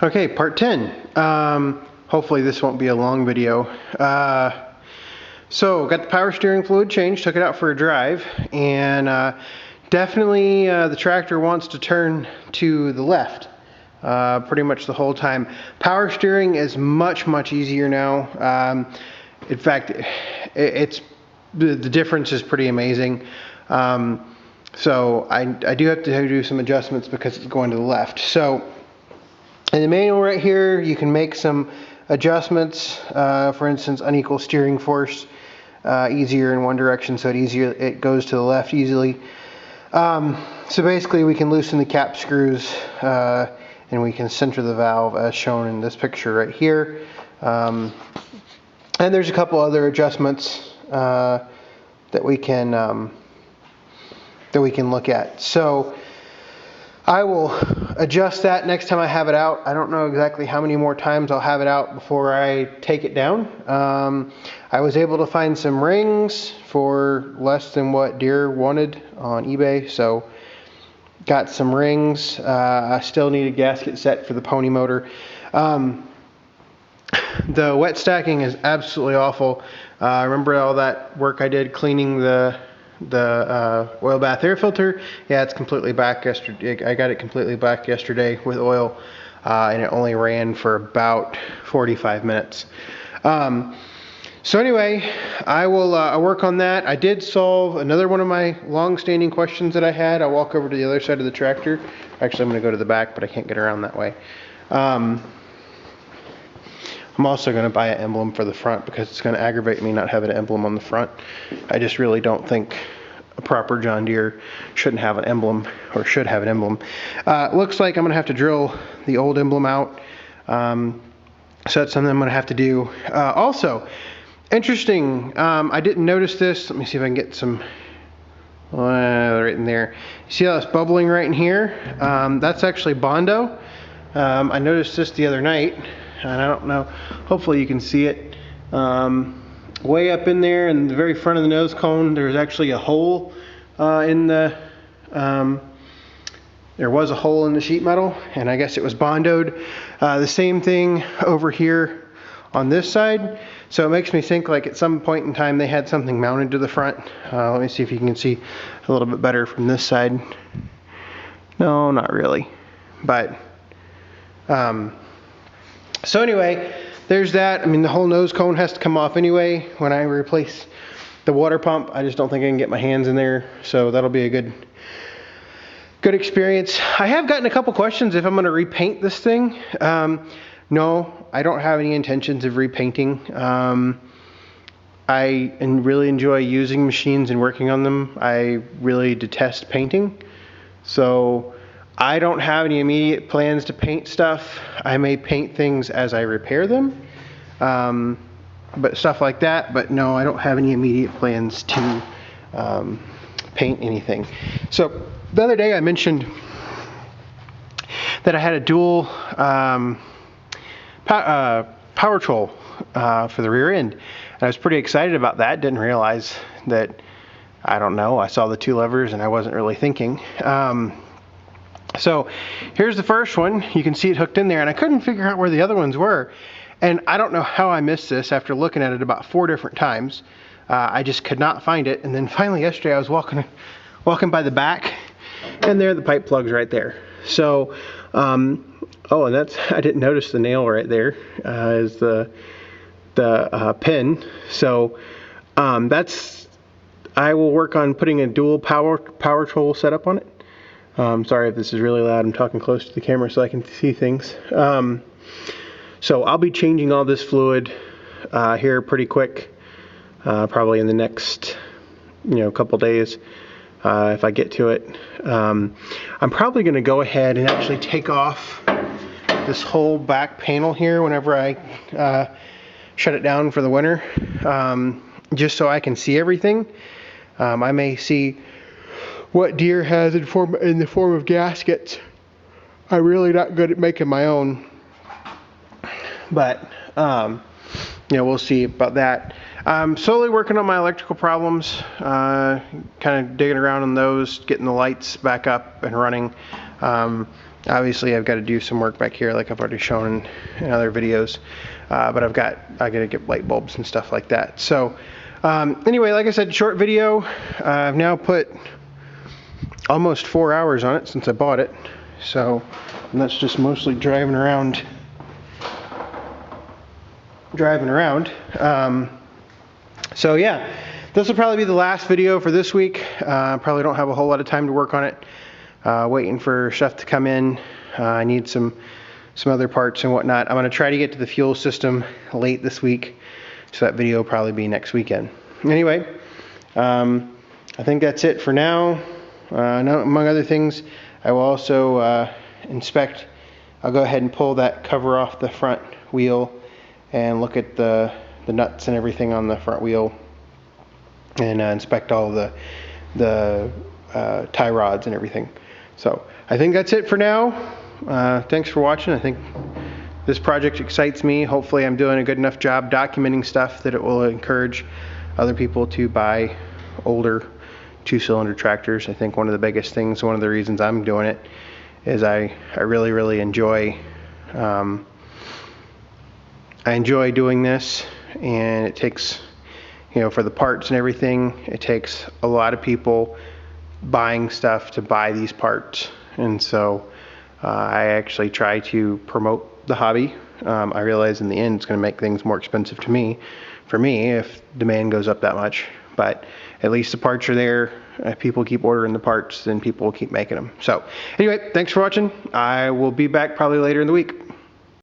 Okay, part 10. Hopefully this won't be a long video. So got the power steering fluid changed, took it out for a drive, and definitely the tractor wants to turn to the left pretty much the whole time. Power steering is much easier now. In fact, the difference is pretty amazing. So I do have to do some adjustments because it's going to the left. So in the manual right here, you can make some adjustments. For instance, unequal steering force, easier in one direction, so it goes to the left easily. So basically, we can loosen the cap screws and we can center the valve as shown in this picture right here. And there's a couple other adjustments that we can look at. So I will adjust that next time I have it out. I don't know exactly how many more times I'll have it out before I take it down. I was able to find some rings for less than what Deere wanted on eBay, so got some rings. I still need a gasket set for the pony motor. The wet stacking is absolutely awful. Remember all that work I did cleaning the oil bath air filter? Yeah, it's completely back yesterday. I got it completely back yesterday with oil, and it only ran for about 45 minutes. So anyway, I will work on that. I did solve another one of my long-standing questions that I had. I'll walk over to the other side of the tractor. Actually, I'm going to go to the back, but I can't get around that way. I'm also going to buy an emblem for the front because it's going to aggravate me not having an emblem on the front. I just really don't think a proper John Deere shouldn't have an emblem, or should have an emblem. Looks like I'm going to have to drill the old emblem out. So that's something I'm going to have to do. Also, interesting, I didn't notice this. Let me see if I can get some right in there. You see how it's bubbling right in here? That's actually Bondo. I noticed this the other night, and I don't know, hopefully you can see it. Way up in there in the very front of the nose cone, there's actually a hole there was a hole in the sheet metal, and I guess it was Bondoed. The same thing over here on this side. So it makes me think like at some point in time they had something mounted to the front. Let me see if you can see a little bit better from this side. No, not really. But so anyway, there's that. I mean, the whole nose cone has to come off anyway when I replace the water pump. I just don't think I can get my hands in there, so that'll be a good experience. I have gotten a couple questions if I'm going to repaint this thing. No, I don't have any intentions of repainting. I really enjoy using machines and working on them. I really detest painting, so I don't have any immediate plans to paint stuff. I may paint things as I repair them, but stuff like that. But no, I don't have any immediate plans to paint anything. So the other day I mentioned that I had a dual power troll for the rear end, and I was pretty excited about that. Didn't realize that, I don't know, I saw the two levers and I wasn't really thinking. So here's the first one. You can see it hooked in there, and I couldn't figure out where the other ones were, and I don't know how I missed this after looking at it about 4 different times. I just could not find it, and then finally yesterday I was walking by the back, and there the pipe plug's right there. So oh, and that's, I didn't notice the nail right there is the pin. So that's, I will work on putting a dual power troll setup on it. Sorry if this is really loud. I'm talking close to the camera so I can see things. So I'll be changing all this fluid here pretty quick, probably in the next couple days if I get to it. I'm probably going to go ahead and actually take off this whole back panel here whenever I shut it down for the winter, just so I can see everything. I may see what Deere has in the form of gaskets. I'm really not good at making my own, but we'll see about that. I'm slowly working on my electrical problems, kind of digging around on those, getting the lights back up and running. Obviously, I've got to do some work back here, like I've already shown in other videos. But I got to get light bulbs and stuff like that. So anyway, like I said, short video. I've now put almost 4 hours on it since I bought it. So, and that's just mostly driving around. So yeah, this will probably be the last video for this week. Probably don't have a whole lot of time to work on it. Waiting for stuff to come in. I need some other parts and whatnot. I'm going to try to get to the fuel system late this week, so that video will probably be next weekend. Anyway, I think that's it for now. Among other things, I will also inspect. I'll go ahead and pull that cover off the front wheel and look at the nuts and everything on the front wheel, and inspect all the tie rods and everything. So I think that's it for now. Thanks for watching. I think this project excites me. Hopefully I'm doing a good enough job documenting stuff that it will encourage other people to buy older 2-cylinder tractors. I think one of the biggest things, one of the reasons I'm doing it, is I really enjoy doing this, and it takes, for the parts and everything, it takes a lot of people buying stuff to buy these parts. And so I actually try to promote the hobby. I realize in the end it's going to make things more expensive for me if demand goes up that much, but at least the parts are there. If people keep ordering the parts, then people will keep making them. So anyway, thanks for watching. I will be back probably later in the week.